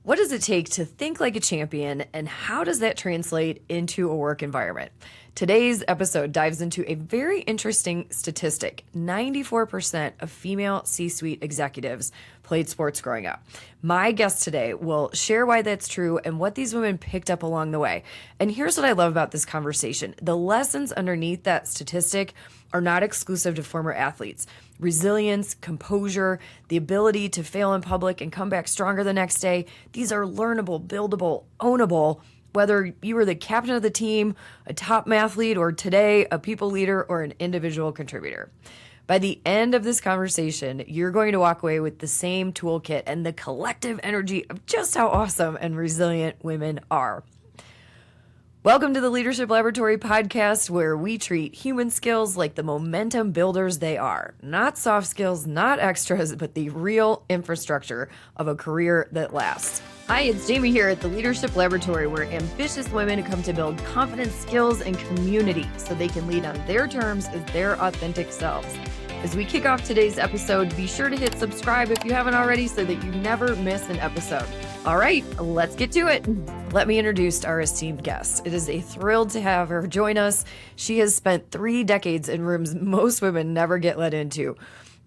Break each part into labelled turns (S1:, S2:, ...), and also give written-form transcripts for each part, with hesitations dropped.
S1: What does it take to think like a champion, and how does that translate into a work environment? Today's episode dives into a very interesting statistic. 94% of female C-suite executives played sports growing up. My guest today will share why that's true and what these women picked up along the way. And here's what I love about this conversation. The lessons underneath that statistic are not exclusive to former athletes. Resilience, composure, the ability to fail in public and come back stronger the next day, these are learnable, buildable, ownable, whether you were the captain of the team, a top mathlete, or today a people leader or an individual contributor. By the end of this conversation, you're going to walk away with the same toolkit and the collective energy of just how awesome and resilient women are. Welcome to the Leadership Laboratory podcast, where we treat human skills like the momentum builders they are. Not soft skills, not extras, but the real infrastructure of a career that lasts. Hi, it's Jamie here at the Leadership Laboratory, where ambitious women come to build confidence, skills, and community so they can lead on their terms as their authentic selves. As we kick off today's episode, be sure to hit subscribe if you haven't already so that you never miss an episode. All right, let's get to it. Let me introduce our esteemed guest. It is a thrill to have her join us. She has spent 3 decades in rooms most women never get let into.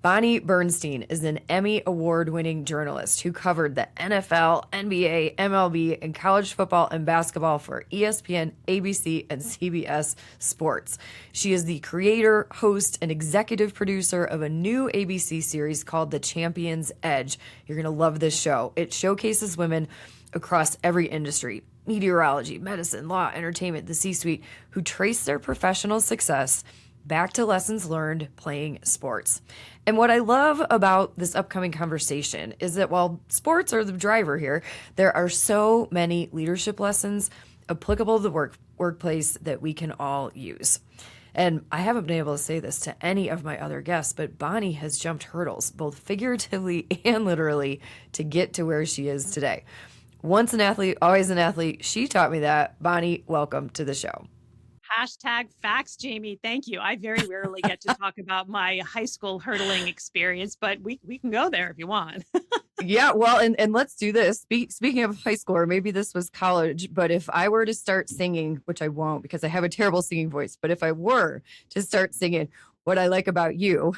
S1: Bonnie Bernstein is an Emmy Award-winning journalist who covered the NFL, NBA, MLB, and college football and basketball for ESPN, ABC, and CBS Sports. She is the creator, host, and executive producer of a new ABC series called The Champion's Edge. You're going to love this show. It showcases women across every industry: meteorology, medicine, law, entertainment, the C-suite, who trace their professional success back to lessons learned playing sports. And what I love about this upcoming conversation is that while sports are the driver here, there are so many leadership lessons applicable to the workplace that we can all use. And I haven't been able to say this to any of my other guests, but Bonnie has jumped hurdles, both figuratively and literally, to get to where she is today. Once an athlete, always an athlete. She taught me that. Bonnie, welcome to the show.
S2: Hashtag facts, Jamie. Thank you. I very rarely get to talk about my high school hurdling experience, but we can go there if you want.
S1: Yeah, well, and let's do this. Speaking of high school, or maybe this was college, but if I were to start singing, which I won't because I have a terrible singing voice, but if I were to start singing What I Like About You,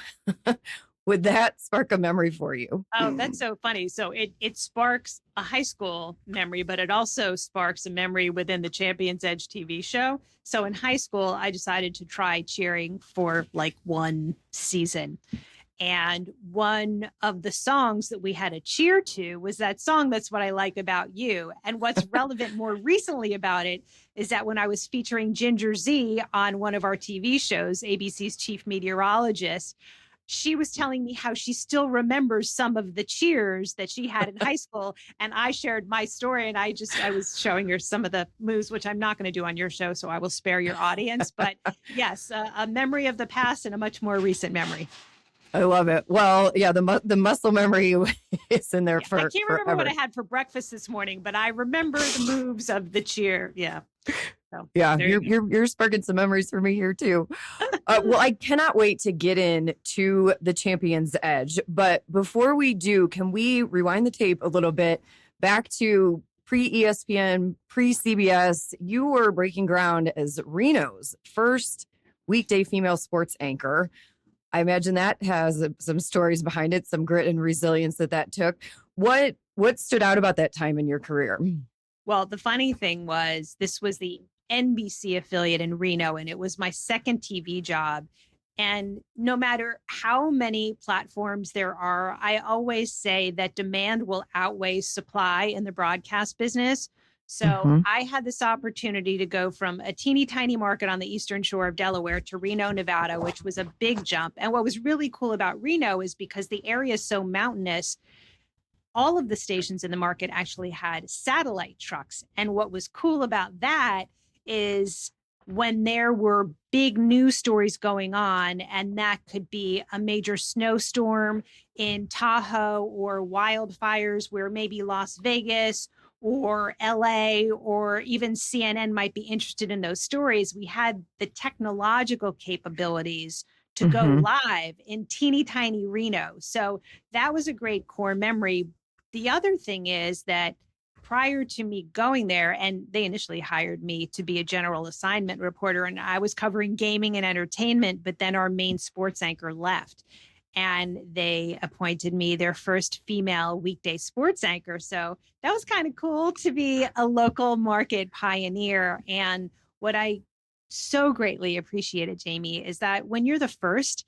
S1: would that spark a memory for you?
S2: Oh, that's so funny. So it sparks a high school memory, but it also sparks a memory within the Champion's Edge TV show. So in high school, I decided to try cheering for like one season. And one of the songs that we had to cheer to was that song, That's What I Like About You. And what's relevant more recently about it is that when I was featuring Ginger Z on one of our TV shows, ABC's chief meteorologist, she was telling me how she still remembers some of the cheers that she had in high school. And I shared my story, and I was showing her some of the moves, which I'm not going to do on your show, so I will spare your audience. But yes, a memory of the past and a much more recent memory.
S1: I love it. Well, yeah, the muscle memory is in there for
S2: I can't remember
S1: forever.
S2: what I had for breakfast this morning, but I remember the moves of the cheer. Yeah. So,
S1: yeah, you're sparking some memories for me here too. Well, I cannot wait to get into the Champion's Edge. But before we do, can we rewind the tape a little bit back to pre-ESPN, pre-CBS? You were breaking ground as Reno's first weekday female sports anchor. I imagine that has some stories behind it, some grit and resilience that took. What stood out about that time in your career?
S2: Well, the funny thing was, this was the NBC affiliate in Reno, and it was my second TV job. And no matter how many platforms there are, I always say that demand will outweigh supply in the broadcast business. So I had this opportunity to go from a teeny tiny market on the eastern shore of Delaware to Reno, Nevada, which was a big jump. And what was really cool about Reno is because the area is so mountainous, all of the stations in the market actually had satellite trucks. And what was cool about that is when there were big news stories going on, and that could be a major snowstorm in Tahoe or wildfires where maybe Las Vegas or LA or even CNN might be interested in those stories, we had the technological capabilities to go live in teeny tiny Reno. So that was a great core memory. The other thing is that prior to me going there, and they initially hired me to be a general assignment reporter, and I was covering gaming and entertainment, but then our main sports anchor left. And they appointed me their first female weekday sports anchor. So that was kind of cool to be a local market pioneer. And what I so greatly appreciated, Jamie, is that when you're the first,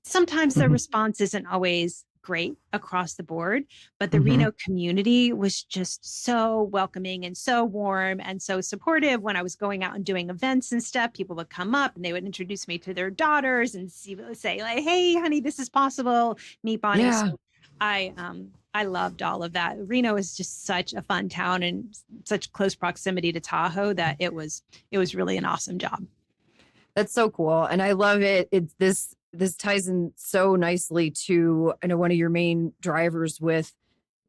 S2: sometimes the response isn't always great across the board, but the Reno community was just so welcoming and so warm and so supportive. When I was going out and doing events and stuff, people would come up and they would introduce me to their daughters and say like, "Hey, honey, this is possible. Meet Bonnie."
S1: Yeah.
S2: So I loved all of that. Reno is just such a fun town and such close proximity to Tahoe that it was really an awesome job.
S1: That's so cool. And I love it. This ties in so nicely to, I know, one of your main drivers with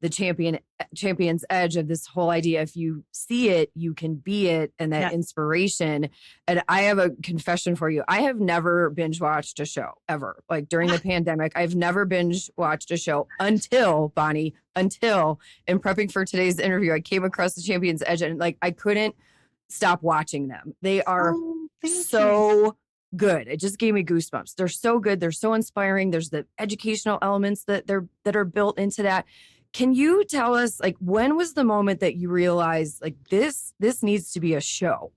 S1: the champion's edge of this whole idea. If you see it, you can be it, and that inspiration. And I have a confession for you. I have never binge watched a show ever. Like during the pandemic, I've never binge watched a show until Bonnie, in prepping for today's interview, I came across the champion's edge and like, I couldn't stop watching them. They are so good. It just gave me goosebumps. They're so good. They're so inspiring. There's the educational elements that are built into that. Can you tell us, like, when was the moment that you realized like this needs to be a show?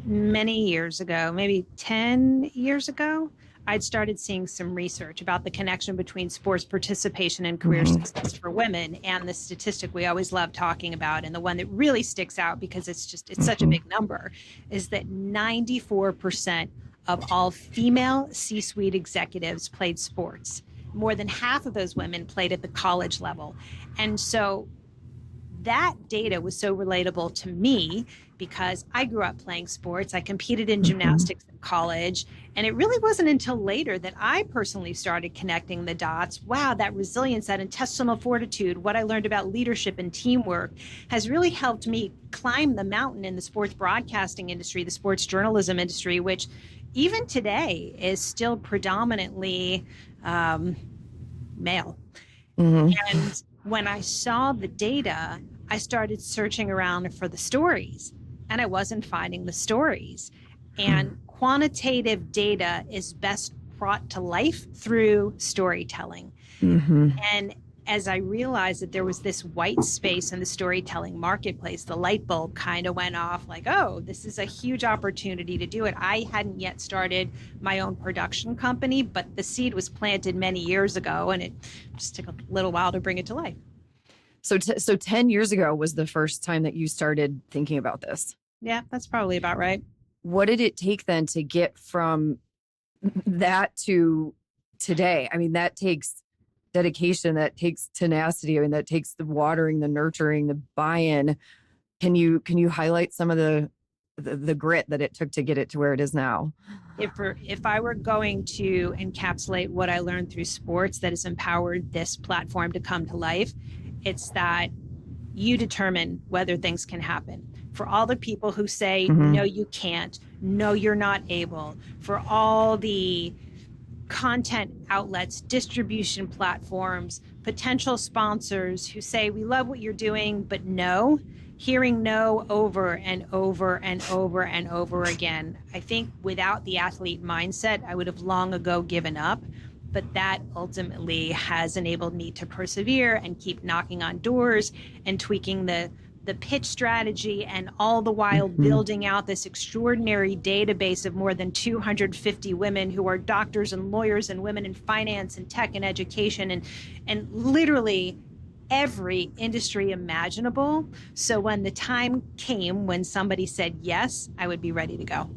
S2: Many years ago, maybe 10 years ago, I'd started seeing some research about the connection between sports participation and career success for women. And the statistic we always love talking about, and the one that really sticks out because it's such a big number, is that 94% of all female C-suite executives played sports. More than half of those women played at the college level. And so that data was so relatable to me because I grew up playing sports. I competed in gymnastics in college. And it really wasn't until later that I personally started connecting the dots. Wow, that resilience, that intestinal fortitude, what I learned about leadership and teamwork has really helped me climb the mountain in the sports broadcasting industry, the sports journalism industry, which even today is still predominantly male. And when I saw the data, I started searching around for the stories, and I wasn't finding the stories. And quantitative data is best brought to life through storytelling. And as I realized that there was this white space in the storytelling marketplace, the light bulb kind of went off like, oh, this is a huge opportunity to do it. I hadn't yet started my own production company, but the seed was planted many years ago, and it just took a little while to bring it to life.
S1: So 10 years ago was the first time that you started thinking about this.
S2: Yeah, that's probably about right.
S1: What did it take then to get from that to today? I mean, that takes dedication, that takes tenacity. I mean, that takes the watering, the nurturing, the buy-in. Can you highlight some of the grit that it took to get it to where it is now?
S2: If I were going to encapsulate what I learned through sports that has empowered this platform to come to life, it's that you determine whether things can happen. For all the people who say, no, you can't, no, you're not able, for all the content outlets, distribution platforms, potential sponsors who say, we love what you're doing, but no, hearing no over and over and over and over again. I think without the athlete mindset, I would have long ago given up. But that ultimately has enabled me to persevere and keep knocking on doors and tweaking the pitch strategy, and all the while building out this extraordinary database of more than 250 women who are doctors and lawyers and women in finance and tech and education and literally every industry imaginable. So when the time came when somebody said yes, I would be ready to go.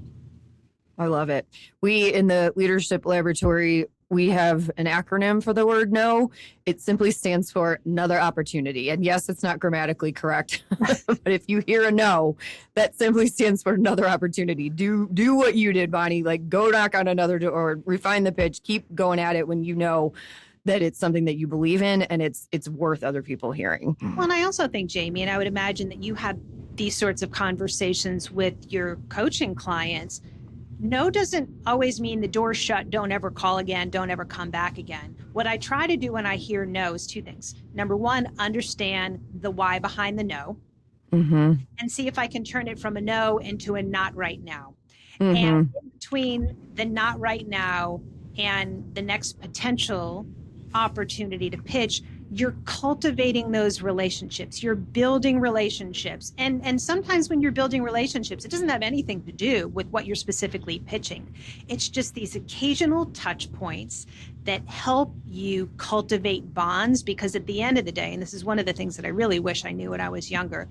S1: I love it. We in the Leadership Laboratory, we have an acronym for the word no. It simply stands for another opportunity. And yes, it's not grammatically correct, but if you hear a no, that simply stands for another opportunity. Do what you did, Bonnie. Like, go knock on another door, refine the pitch, keep going at it when you know that it's something that you believe in and it's worth other people hearing.
S2: Well, and I also think, Jamie, and I would imagine that you have these sorts of conversations with your coaching clients. No doesn't always mean the door's shut, don't ever call again, don't ever come back again. What I try to do when I hear no is two things. Number one, understand the why behind the no
S1: Mm-hmm.
S2: and see if I can turn it from a no into a not right now. And
S1: Mm-hmm.
S2: in between the not right now and the next potential opportunity to pitch, you're cultivating those relationships. You're building relationships. And sometimes when you're building relationships, it doesn't have anything to do with what you're specifically pitching. It's just these occasional touch points that help you cultivate bonds, because at the end of the day, and this is one of the things that I really wish I knew when I was younger,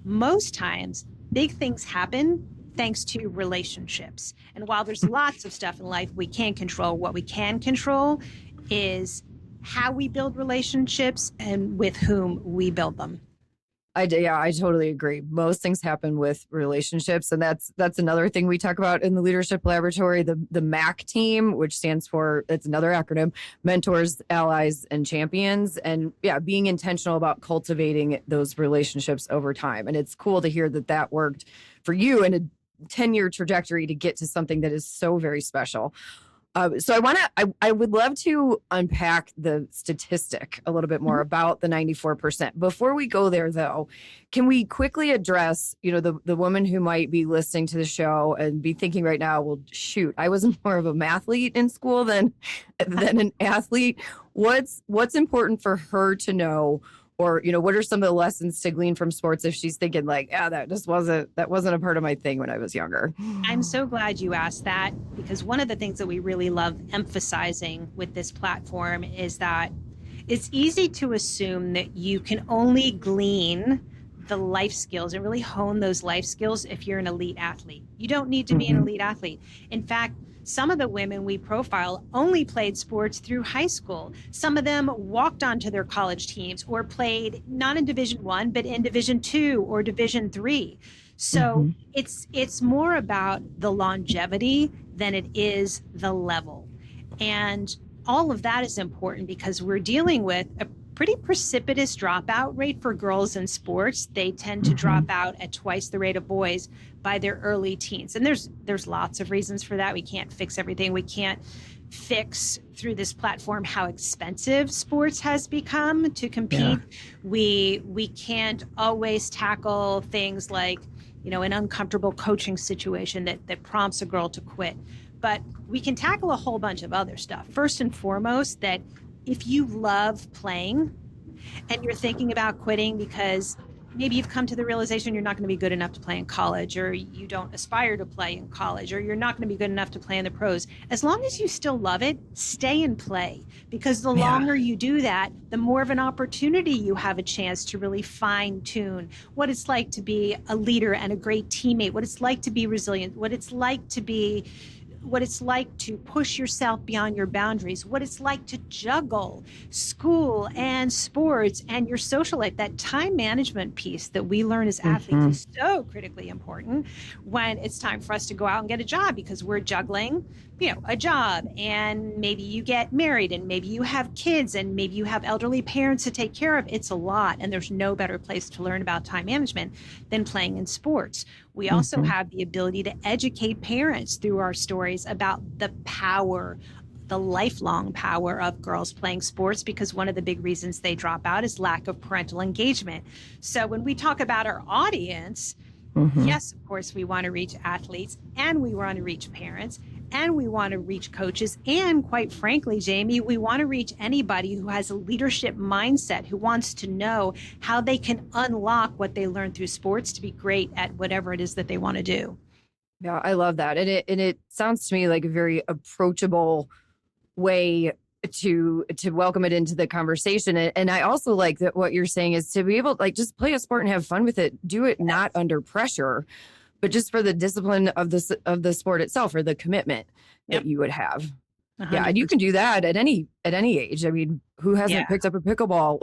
S2: most times big things happen thanks to relationships. And while there's lots of stuff in life we can't control, what we can control is how we build relationships and with whom we build them.
S1: I totally agree. Most things happen with relationships, and that's another thing we talk about in the Leadership Laboratory. The MAC team, which stands for, it's another acronym: Mentors, Allies, and Champions. And yeah, being intentional about cultivating those relationships over time. And it's cool to hear that worked for you in a 10-year trajectory to get to something that is so very special. So I would love to unpack the statistic a little bit more about the 94%. Before we go there, though, can we quickly address, the woman who might be listening to the show and be thinking right now, well, shoot, I was more of a mathlete in school than an athlete. What's important for her to know? Or, what are some of the lessons to glean from sports if she's thinking like, that wasn't a part of my thing when I was younger?
S2: I'm so glad you asked that, because one of the things that we really love emphasizing with this platform is that it's easy to assume that you can only glean the life skills and really hone those life skills if you're an elite athlete. You don't need to be an elite athlete. In fact, some of the women we profile only played sports through high school. Some of them walked onto their college teams or played not in Division I, but in Division II or Division III. So it's more about the longevity than it is the level. And all of that is important because we're dealing with a pretty precipitous dropout rate for girls in sports. They tend to drop out at twice the rate of boys by their early teens. And there's lots of reasons for that. We can't fix everything. We can't fix through this platform how expensive sports has become to compete. Yeah. We can't always tackle things like, an uncomfortable coaching situation that prompts a girl to quit. But we can tackle a whole bunch of other stuff. First and foremost, that if you love playing and you're thinking about quitting because maybe you've come to the realization you're not going to be good enough to play in college, or you don't aspire to play in college, or you're not going to be good enough to play in the pros, as long as you still love it, stay and play. Because the longer you do that, the more of an opportunity you have a chance to really fine tune what it's like to be a leader and a great teammate, what it's like to be resilient, what it's like to push yourself beyond your boundaries, what it's like to juggle school and sports and your social life. That time management piece that we learn as athletes is so critically important when it's time for us to go out and get a job, because we're juggling, a job, and maybe you get married and maybe you have kids and maybe you have elderly parents to take care of. It's a lot. And there's no better place to learn about time management than playing in sports. We also have the ability to educate parents through our stories about the power, the lifelong power of girls playing sports, because one of the big reasons they drop out is lack of parental engagement. So when we talk about our audience, yes, of course, we want to reach athletes, and we want to reach parents, and we want to reach coaches. And quite frankly, Jamie, we want to reach anybody who has a leadership mindset, who wants to know how they can unlock what they learn through sports to be great at whatever it is that they want to do.
S1: Yeah, I love that. And it sounds to me like a very approachable way to welcome it into the conversation. And I also like that what you're saying is to be able to just play a sport and have fun with it. Do it not under pressure, but just for the discipline of the sport itself, or the commitment that you would have. 100%. Yeah, and you can do that at any age. I mean, who hasn't picked up a pickleball?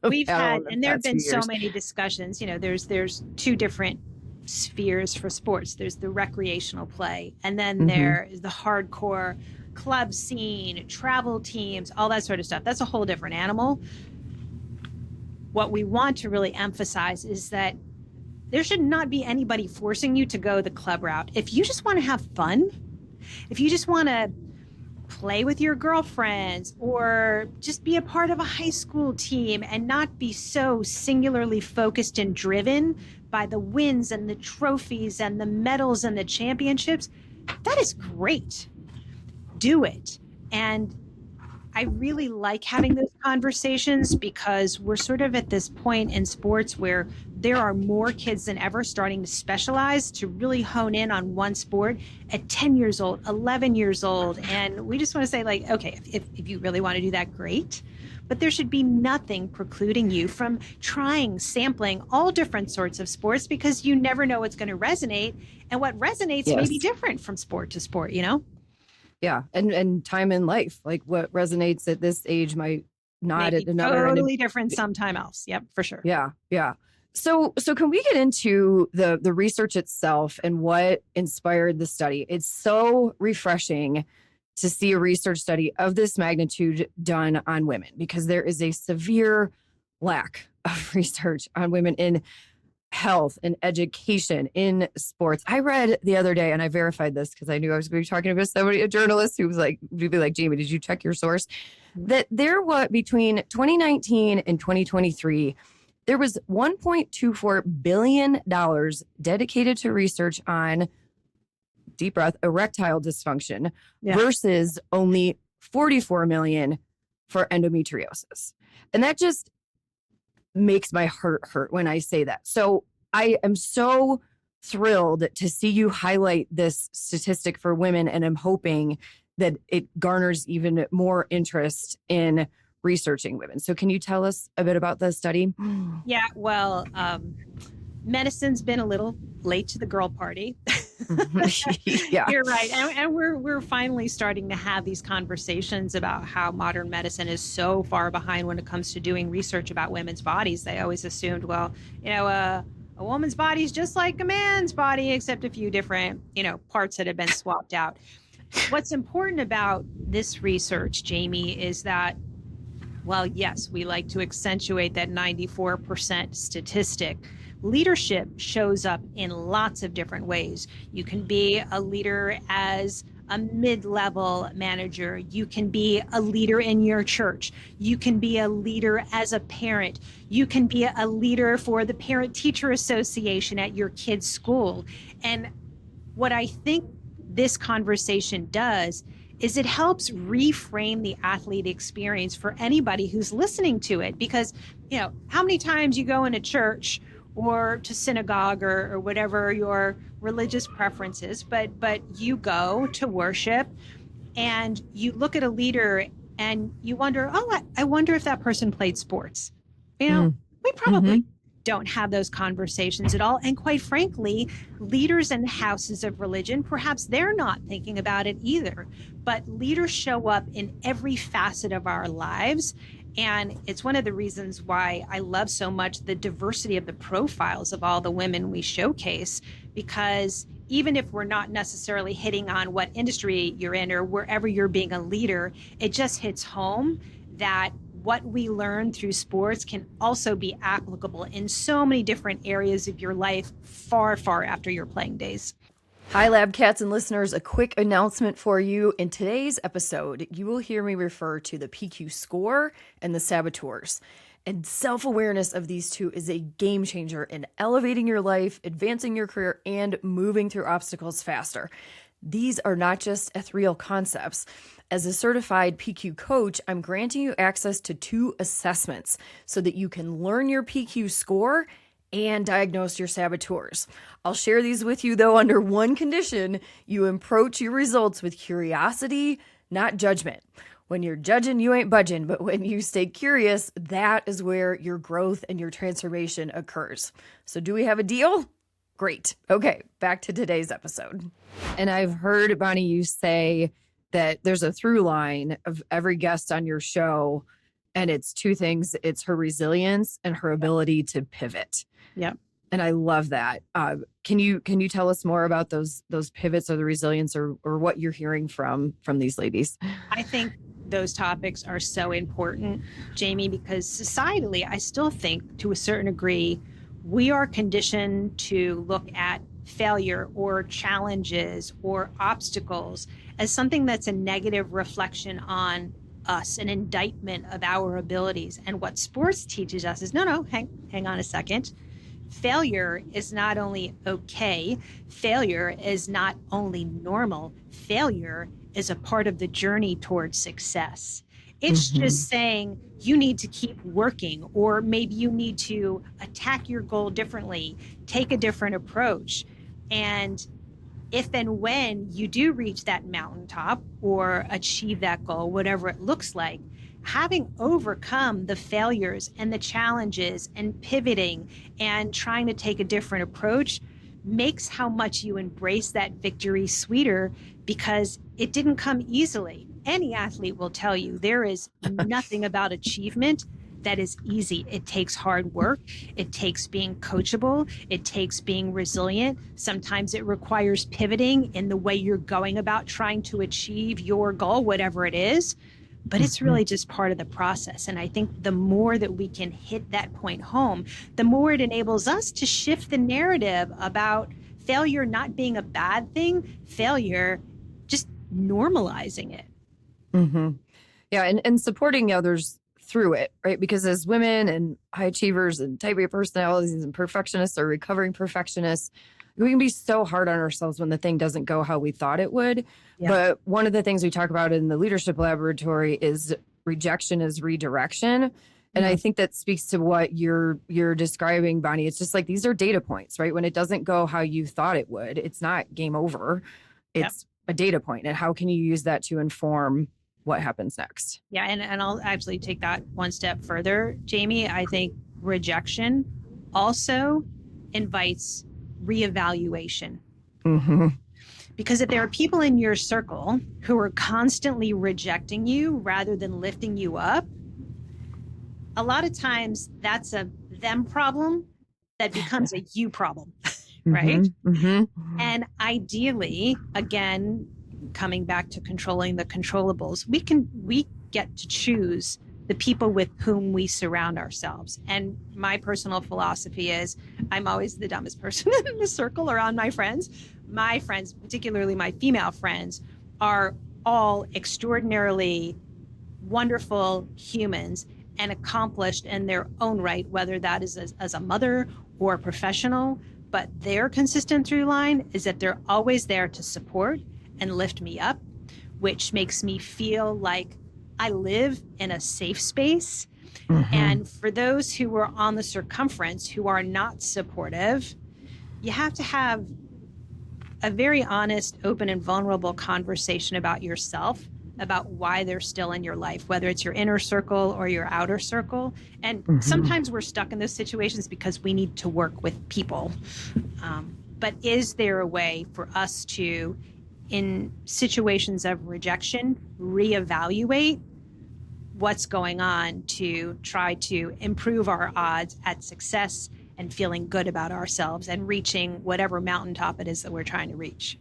S2: We've had, and there have been so many discussions. There's two different spheres for sports. There's the recreational play, and then there is the hardcore club scene, travel teams, all that sort of stuff. That's a whole different animal. What we want to really emphasize is that there should not be anybody forcing you to go the club route. If you just want to have fun, if you just want to play with your girlfriends or just be a part of a high school team and not be so singularly focused and driven by the wins and the trophies and the medals and the championships, that is great. Do it. And I really like having those conversations because we're sort of at this point in sports where there are more kids than ever starting to specialize to really hone in on one sport at 10 years old, 11 years old. And we just want to say, like, okay, if you really want to do that, great. But there should be nothing precluding you from trying, sampling all different sorts of sports because you never know what's going to resonate. And what resonates may be different from sport to sport, you know?
S1: Yeah. And time in life, like what resonates at this age might not at another.
S2: Totally different sometime else. Yep, for sure.
S1: Yeah. Yeah. So can we get into the research itself and what inspired the study? It's so refreshing to see a research study of this magnitude done on women because there is a severe lack of research on women in health and education in sports. I read the other day, and I verified this because I knew I was going to be talking to somebody, a journalist who was like, would be like, Jamie, did you check your source? That there was between 2019 and 2023, there was $1.24 billion dedicated to research on, deep breath, erectile dysfunction versus only 44 million for endometriosis. And that just makes my heart hurt when I say that. So I am so thrilled to see you highlight this statistic for women, and I'm hoping that it garners even more interest in researching women. So can you tell us a bit about the study?
S2: Yeah, well, medicine's been a little late to the girl party.
S1: Yeah,
S2: you're right. And we're finally starting to have these conversations about how modern medicine is so far behind when it comes to doing research about women's bodies. They always assumed, well, you know, a woman's body is just like a man's body, except a few different, you know, parts that have been swapped out. What's important about this research, Jamie, is that, well, yes, we like to accentuate that 94% statistic. Leadership shows up in lots of different ways. You can be a leader as a mid-level manager. You can be a leader in your church. You can be a leader as a parent. You can be a leader for the Parent-Teacher Association at your kid's school. And what I think this conversation does is it helps reframe the athlete experience for anybody who's listening to it. Because, you know, how many times you go into church or to synagogue or whatever your religious preference is, but you go to worship and you look at a leader and you wonder, oh, I wonder if that person played sports. You know, we probably don't have those conversations at all. And quite frankly, leaders in houses of religion, perhaps they're not thinking about it either. But leaders show up in every facet of our lives. And it's one of the reasons why I love so much the diversity of the profiles of all the women we showcase, because even if we're not necessarily hitting on what industry you're in or wherever you're being a leader, it just hits home that what we learn through sports can also be applicable in so many different areas of your life far, far after your playing days.
S1: Hi, Lab Cats and listeners. A quick announcement for you. In today's episode, you will hear me refer to the PQ score and the saboteurs. And self-awareness of these two is a game changer in elevating your life, advancing your career, and moving through obstacles faster. These are not just ethereal concepts. As a certified PQ coach, I'm granting you access to 2 assessments so that you can learn your PQ score and diagnose your saboteurs. I'll share these with you, though, under one condition: you approach your results with curiosity, not judgment. When you're judging, you ain't budging, but when you stay curious, that is where your growth and your transformation occurs. So do we have a deal? Great. Okay, back to today's episode. And I've heard, Bonnie, you say that there's a through line of every guest on your show, and it's 2 things. It's her resilience and her ability to pivot.
S2: Yeah.
S1: And I love that. Can you tell us more about those pivots or the resilience or what you're hearing from these ladies?
S2: I think those topics are so important, Jamie, because societally, I still think to a certain degree, we are conditioned to look at failure or challenges or obstacles as something that's a negative reflection on us, an indictment of our abilities. And what sports teaches us is no, hang on a second. Failure is not only okay, failure is not only normal, failure is a part of the journey towards success. It's just saying you need to keep working, or maybe you need to attack your goal differently, take a different approach. And if and when you do reach that mountaintop or achieve that goal, whatever it looks like, having overcome the failures and the challenges and pivoting and trying to take a different approach makes how much you embrace that victory sweeter, because it didn't come easily. Any athlete will tell you there is nothing about achievement that is easy. It takes hard work. It takes being coachable. It takes being resilient. Sometimes it requires pivoting in the way you're going about trying to achieve your goal, whatever it is. But it's really just part of the process. And I think the more that we can hit that point home, the more it enables us to shift the narrative about failure not being a bad thing, failure just normalizing it.
S1: Yeah, and supporting others through it, right? Because as women and high achievers and type A personalities and perfectionists or recovering perfectionists, we can be so hard on ourselves when the thing doesn't go how we thought it would.
S2: Yeah.
S1: But one of the things we talk about in the leadership laboratory is rejection is redirection. And I think that speaks to what you're describing, Bonnie. It's just like, these are data points, right? When it doesn't go how you thought it would, it's not game over. It's a data point. And how can you use that to inform what happens next?
S2: Yeah, and I'll actually take that one step further, Jamie. I think rejection also invites reevaluation. Because if there are people in your circle who are constantly rejecting you rather than lifting you up, a lot of times that's a them problem that becomes a you problem, right? And ideally, again, coming back to controlling the controllables, we get to choose the people with whom we surround ourselves. And my personal philosophy is I'm always the dumbest person in the circle around my friends. My friends, particularly my female friends, are all extraordinarily wonderful humans and accomplished in their own right, whether that is as a mother or a professional. But their consistent through line is that they're always there to support and lift me up, which makes me feel like I live in a safe space. And for those who are on the circumference who are not supportive, you have to have a very honest, open, and vulnerable conversation about yourself, about why they're still in your life, whether it's your inner circle or your outer circle. And sometimes we're stuck in those situations because we need to work with people. But is there a way for us to, in situations of rejection, reevaluate what's going on to try to improve our odds at success and feeling good about ourselves and reaching whatever mountaintop it is that we're trying to reach?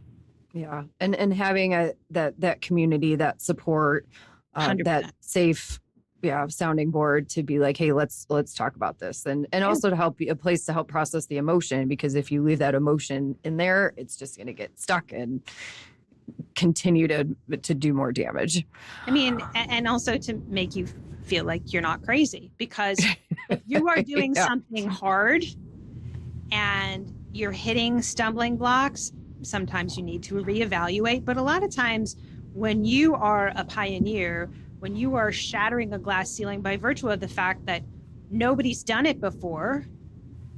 S1: Yeah. And having that community, that support,
S2: 100%.
S1: that safe, sounding board to be like, hey, let's talk about this. And also to help a place to help process the emotion, because if you leave that emotion in there, it's just going to get stuck and continue to do more damage.
S2: I mean, and also to make you feel like you're not crazy, because if you are doing something hard and you're hitting stumbling blocks, sometimes you need to reevaluate. But a lot of times when you are a pioneer, when you are shattering a glass ceiling by virtue of the fact that nobody's done it before,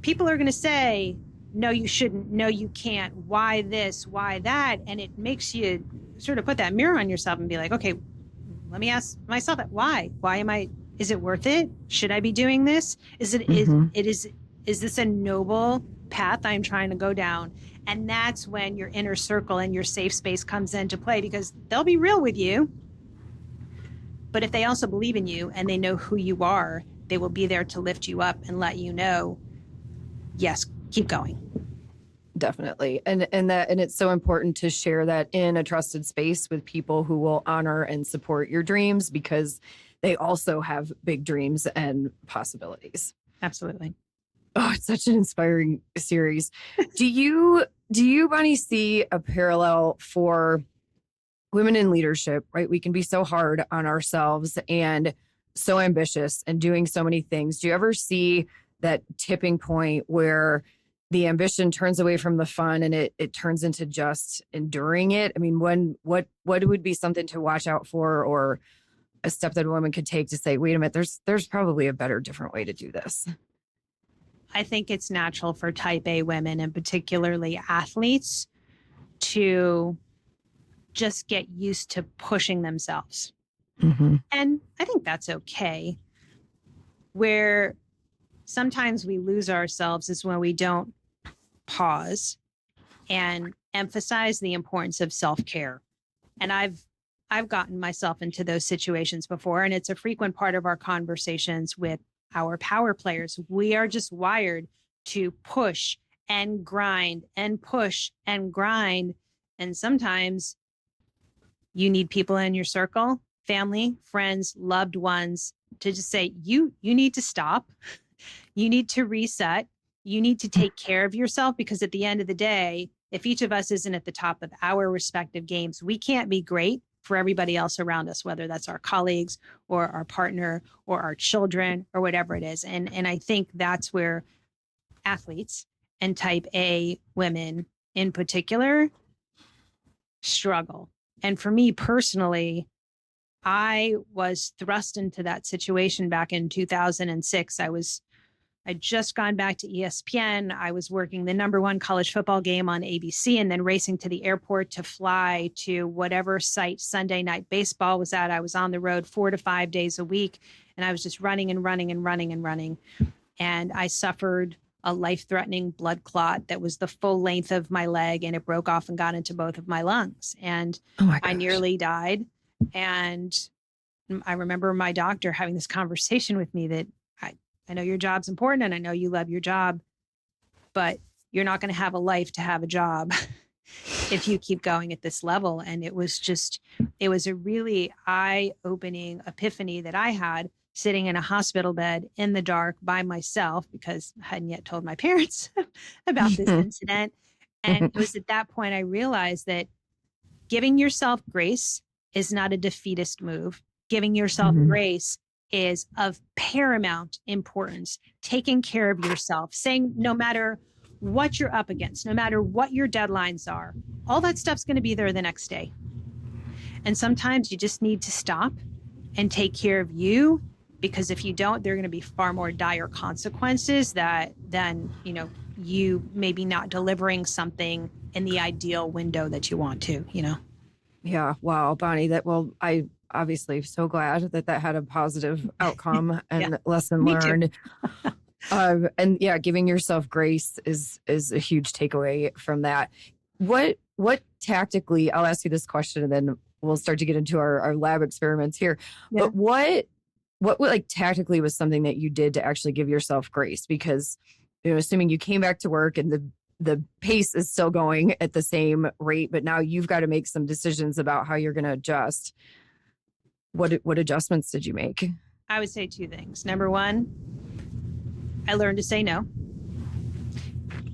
S2: people are going to say, no, you shouldn't. No, you can't. Why this? Why that? And it makes you sort of put that mirror on yourself and be like, okay, let me ask myself that. Why? Why am I? Is it worth it? Should I be doing this? Is this a noble path I'm trying to go down? And that's when your inner circle and your safe space comes into play, because they'll be real with you. But if they also believe in you and they know who you are, they will be there to lift you up and let you know, yes, keep going.
S1: Definitely. And it's so important to share that in a trusted space with people who will honor and support your dreams, because they also have big dreams and possibilities.
S2: Absolutely.
S1: Oh, it's such an inspiring series. Do you, Bonnie, see a parallel for women in leadership, right? We can be so hard on ourselves and so ambitious and doing so many things. Do you ever see that tipping point where the ambition turns away from the fun and it turns into just enduring it? I mean, what would be something to watch out for, or a step that a woman could take to say, wait a minute, there's probably a better, different way to do this?
S2: I think it's natural for type A women, and particularly athletes, to just get used to pushing themselves.
S1: Mm-hmm.
S2: And I think that's okay. Where sometimes we lose ourselves is when we don't pause and emphasize the importance of self-care. And I've gotten myself into those situations before, and it's a frequent part of our conversations with our power players. We are just wired to push and grind and push and grind. And sometimes you need people in your circle, family, friends, loved ones, to just say, you need to stop. You need to reset. You need to take care of yourself, because at the end of the day, if each of us isn't at the top of our respective games, we can't be great for everybody else around us, whether that's our colleagues or our partner or our children or whatever it is. And I think that's where athletes and type A women in particular struggle. And for me personally, I was thrust into that situation back in 2006. I'd just gone back to ESPN. I was working the #1 college football game on ABC, and then racing to the airport to fly to whatever site Sunday Night Baseball was at. I was on the road 4 to 5 days a week, and I was just running and running and running and running. And I suffered a life-threatening blood clot that was the full length of my leg, and it broke off and got into both of my lungs. And
S1: Oh my
S2: I
S1: gosh.
S2: nearly died. And I remember my doctor having this conversation with me that I know your job's important and I know you love your job, but you're not going to have a life to have a job if you keep going at this level. And it was a really eye-opening epiphany that I had sitting in a hospital bed in the dark by myself, because I hadn't yet told my parents about this incident. And it was at that point I realized that giving yourself grace is not a defeatist move. Giving yourself grace is of paramount importance. Taking care of yourself, saying no matter what you're up against, no matter what your deadlines are, all that stuff's going to be there the next day. And sometimes you just need to stop and take care of you, because if you don't, there are going to be far more dire consequences than you maybe not delivering something in the ideal window that you want to.
S1: Yeah. Wow, Bonnie, I obviously so glad that had a positive outcome and lesson
S2: Me too.
S1: learned. And yeah, giving yourself grace is a huge takeaway from that. What tactically, I'll ask you this question and then we'll start to get into our lab experiments here.
S2: Yeah.
S1: But what like tactically was something that you did to actually give yourself grace? Because, assuming you came back to work and the pace is still going at the same rate, but now you've got to make some decisions about how you're going to adjust. What adjustments did you make?
S2: I would say 2 things. Number 1, I learned to say no.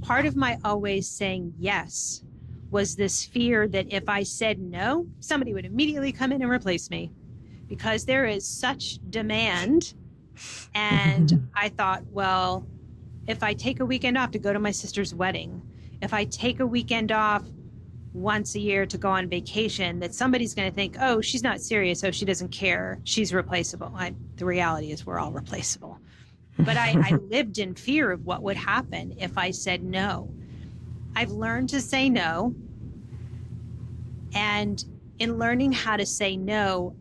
S2: Part of my always saying yes was this fear that if I said no, somebody would immediately come in and replace me, because there is such demand. And I thought, well, if I take a weekend off to go to my sister's wedding, if I take a weekend off once a year to go on vacation, that somebody's going to think, oh, she's not serious. Oh, she doesn't care. She's replaceable. The reality is we're all replaceable. But I lived in fear of what would happen if I said no. I've learned to say no. And in learning how to say no,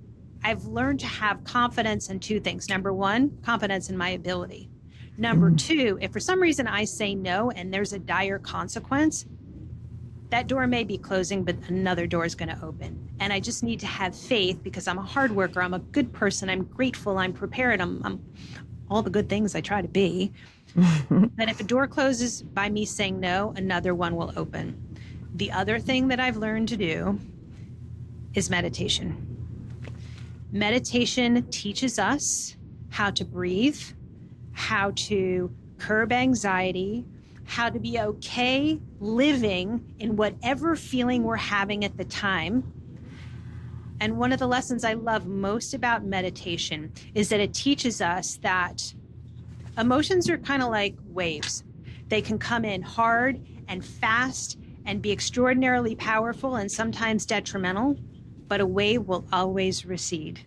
S2: I've learned to have confidence in 2 things. Number 1, confidence in my ability. Number 2, if for some reason I say no and there's a dire consequence, that door may be closing, but another door is going to open. And I just need to have faith, because I'm a hard worker. I'm a good person. I'm grateful. I'm prepared. I'm all the good things I try to be. But if a door closes by me saying no, another one will open. The other thing that I've learned to do is meditation. Meditation teaches us how to breathe, how to curb anxiety, how to be okay living in whatever feeling we're having at the time. And one of the lessons I love most about meditation is that it teaches us that emotions are kind of like waves. They can come in hard and fast and be extraordinarily powerful and sometimes detrimental, but a wave will always recede.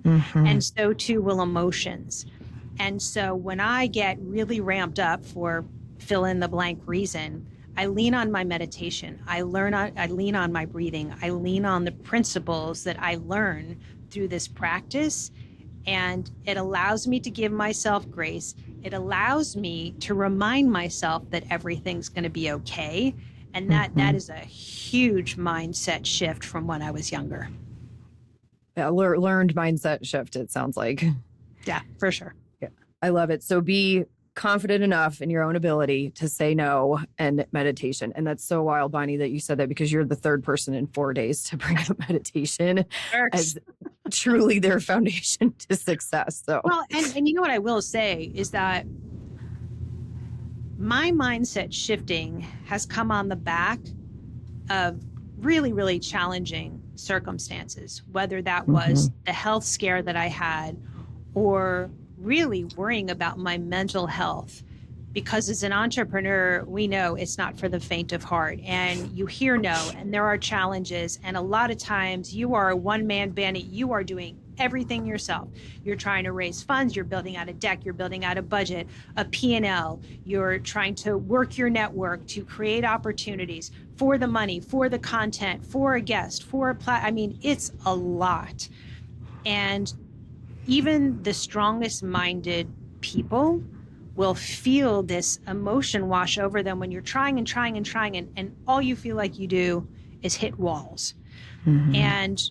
S2: And so too will emotions. And so when I get really ramped up for fill in the blank reason, I lean on my meditation. I lean on my breathing. I lean on the principles that I learn through this practice. And it allows me to give myself grace. It allows me to remind myself that everything's going to be okay. And that is a huge mindset shift from when I was younger.
S1: Yeah, learned mindset shift, it sounds like.
S2: Yeah, for sure.
S1: Yeah, I love it. So be confident enough in your own ability to say no and meditation. And that's so wild, Bonnie, that you said that, because you're the third person in 4 days to bring up meditation as truly their foundation to success. So,
S2: well, and you know what I will say is that my mindset shifting has come on the back of really, really challenging circumstances, whether that was the health scare that I had or really worrying about my mental health. Because as an entrepreneur, we know it's not for the faint of heart. And you hear no, and there are challenges. And a lot of times you are a one-man band. You are doing everything yourself. You're trying to raise funds. You're building out a deck. You're building out a budget, a P&L. You're trying to work your network to create opportunities for the money, for the content, for a guest, I mean, it's a lot. And even the strongest minded people will feel this emotion wash over them when you're trying and all you feel like you do is hit walls. And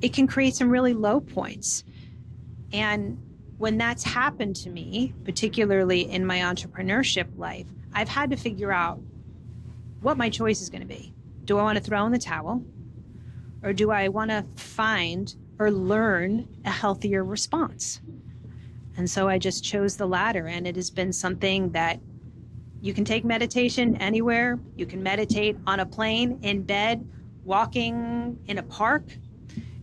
S2: it can create some really low points. And when that's happened to me, particularly in my entrepreneurship life, I've had to figure out what my choice is going to be. Do I want to throw in the towel, or do I want to find or learn a healthier response? And so I just chose the latter. And it has been something that you can take meditation anywhere. You can meditate on a plane, in bed, walking in a park.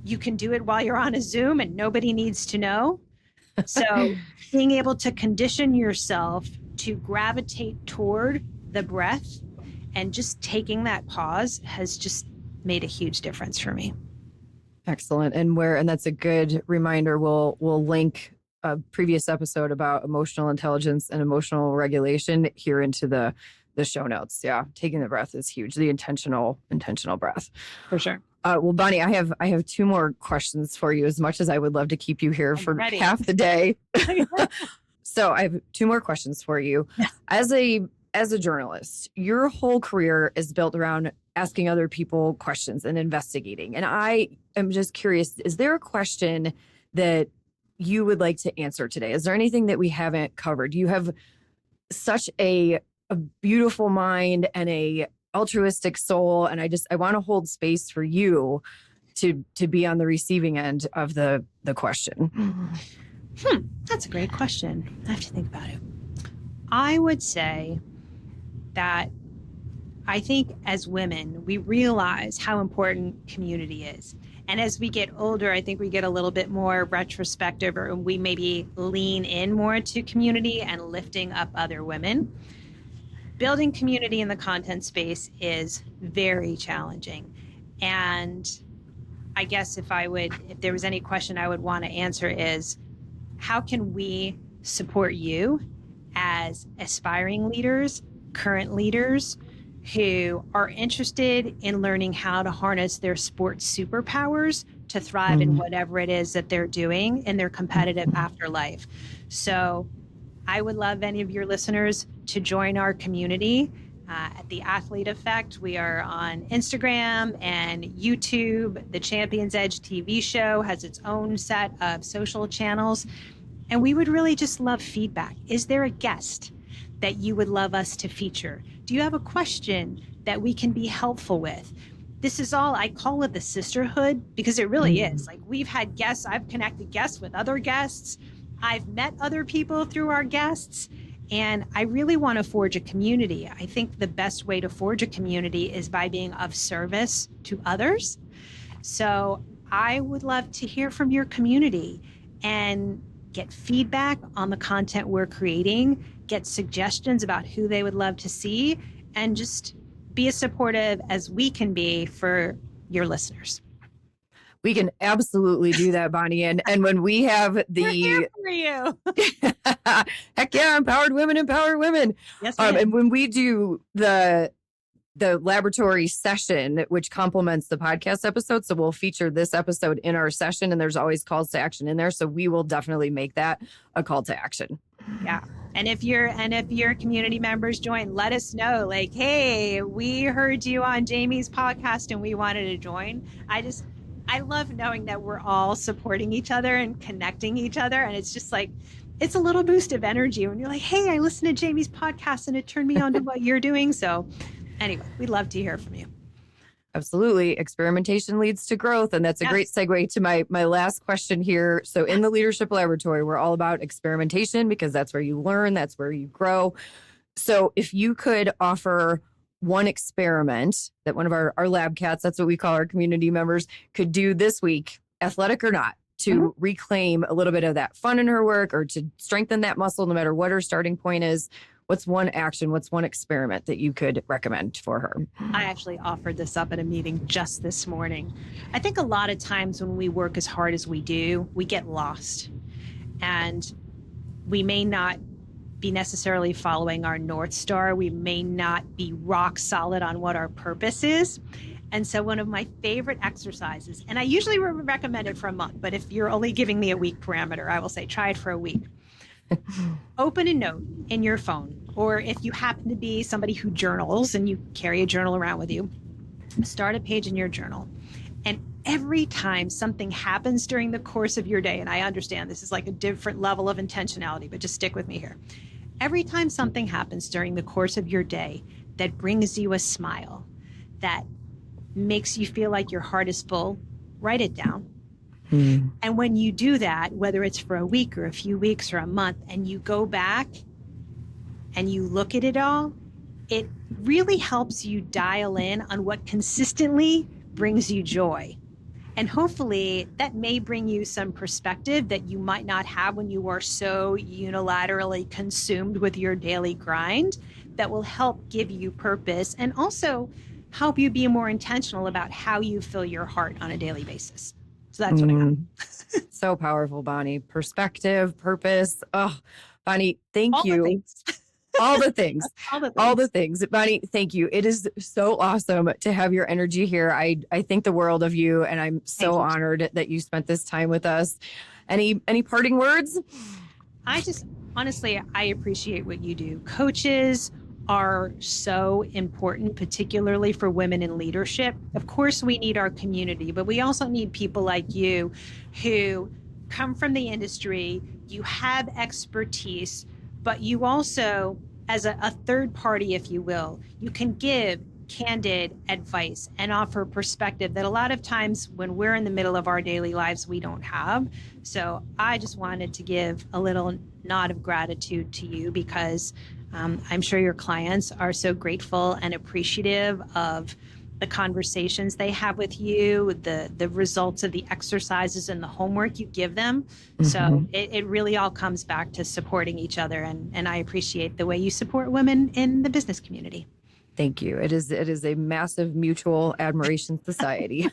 S2: You can do it while you're on a Zoom and nobody needs to know. So being able to condition yourself to gravitate toward the breath and just taking that pause has just made a huge difference for me.
S1: Excellent. And that's a good reminder. We'll link a previous episode about emotional intelligence and emotional regulation here into the show notes. Yeah. Taking the breath is huge. The intentional breath.
S2: For sure.
S1: Well, Bonnie, I have two more questions for you, as much as I would love to keep you here for half the day. So I have two more questions for you. Yes. As a journalist, your whole career is built around asking other people questions and investigating. And I am just curious, is there a question that you would like to answer today? Is there anything that we haven't covered? You have such a beautiful mind and a altruistic soul. And I want to hold space for you to be on the receiving end of the question.
S2: That's a great question. I have to think about it. I would say that I think as women, we realize how important community is. And as we get older, I think we get a little bit more retrospective, or we maybe lean in more to community and lifting up other women. Building community in the content space is very challenging. And I guess if there was any question I would want to answer is, how can we support you as aspiring leaders, current leaders who are interested in learning how to harness their sports superpowers to thrive in whatever it is that they're doing in their competitive afterlife? So I would love any of your listeners to join our community at The Athlete Effect. We are on Instagram and YouTube. The Champions Edge TV show has its own set of social channels. And we would really just love feedback. Is there a guest that you would love us to feature? Do you have a question that we can be helpful with? This is all, I call it the sisterhood, because it really is. Like, we've had guests, I've connected guests with other guests. I've met other people through our guests. And I really want to forge a community. I think the best way to forge a community is by being of service to others. So I would love to hear from your community and get feedback on the content we're creating, get suggestions about who they would love to see, and just be as supportive as we can be for your listeners.
S1: We can absolutely do that, Bonnie. And when we have
S2: We're here for you.
S1: Heck yeah, empower women.
S2: Yes,
S1: and when we do the laboratory session, which complements the podcast episode, so we'll feature this episode in our session, and there's always calls to action in there. So we will definitely make that a call to action.
S2: Yeah. And if your community members join, let us know, like, hey, we heard you on Jamie's podcast and we wanted to join. I love knowing that we're all supporting each other and connecting each other. And it's just like, it's a little boost of energy when you're like, hey, I listened to Jamie's podcast and it turned me on to what you're doing. So anyway, we'd love to hear from you.
S1: Absolutely. Experimentation leads to growth. And that's a great segue to my last question here. So in the Leadership Laboratory, we're all about experimentation because that's where you learn, that's where you grow. So if you could offer one experiment that one of our lab cats, that's what we call our community members, could do this week, athletic or not, to reclaim a little bit of that fun in her work or to strengthen that muscle, no matter what her starting point is, what's one action, what's one experiment that you could recommend for her?
S2: I actually offered this up at a meeting just this morning. I think a lot of times when we work as hard as we do, we get lost and we may not be necessarily following our North Star. We may not be rock solid on what our purpose is. And so one of my favorite exercises, and I usually recommend it for a month, but if you're only giving me a week parameter, I will say try it for a week. Open a note in your phone, or if you happen to be somebody who journals and you carry a journal around with you, start a page in your journal. And every time something happens during the course of your day, and I understand this is like a different level of intentionality, but just stick with me here. Every time something happens during the course of your day that brings you a smile, that makes you feel like your heart is full, write it down. And when you do that, whether it's for a week or a few weeks or a month, and you go back and you look at it all, it really helps you dial in on what consistently brings you joy. And hopefully that may bring you some perspective that you might not have when you are so unilaterally consumed with your daily grind, that will help give you purpose and also help you be more intentional about how you fill your heart on a daily basis. So that's what I got.
S1: So powerful, Bonnie. Perspective, purpose. Oh, Bonnie, thank you. All the things. All the things. Bonnie, thank you. It is so awesome to have your energy here. I think the world of you, and I'm so honored that you spent this time with us. Any parting words? Honestly, I appreciate what you do. Coaches are so important, particularly for women in leadership. Of course, we need our community, but we also need people like you who come from the industry, you have expertise, but you also, as a third party, if you will, you can give candid advice and offer perspective that a lot of times when we're in the middle of our daily lives, we don't have. So I just wanted to give a little nod of gratitude to you because I'm sure your clients are so grateful and appreciative of the conversations they have with you, the results of the exercises and the homework you give them. So it really all comes back to supporting each other. And I appreciate the way you support women in the business community. Thank you. It is a massive mutual admiration society.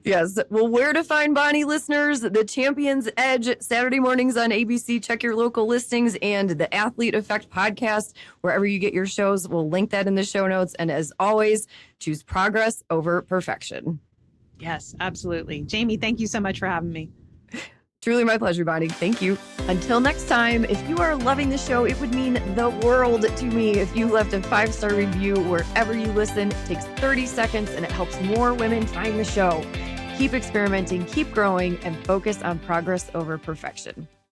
S1: Yes. Well, where to find Bonnie, listeners? The Champion's Edge, Saturday mornings on ABC. Check your local listings, and the Athlete Effect podcast, wherever you get your shows. We'll link that in the show notes. And as always, choose progress over perfection. Yes, absolutely. Jamie, thank you so much for having me. Truly my pleasure, Bonnie. Thank you. Until next time, if you are loving the show, it would mean the world to me if you left a 5-star review wherever you listen. It takes 30 seconds and it helps more women find the show. Keep experimenting, keep growing, and focus on progress over perfection.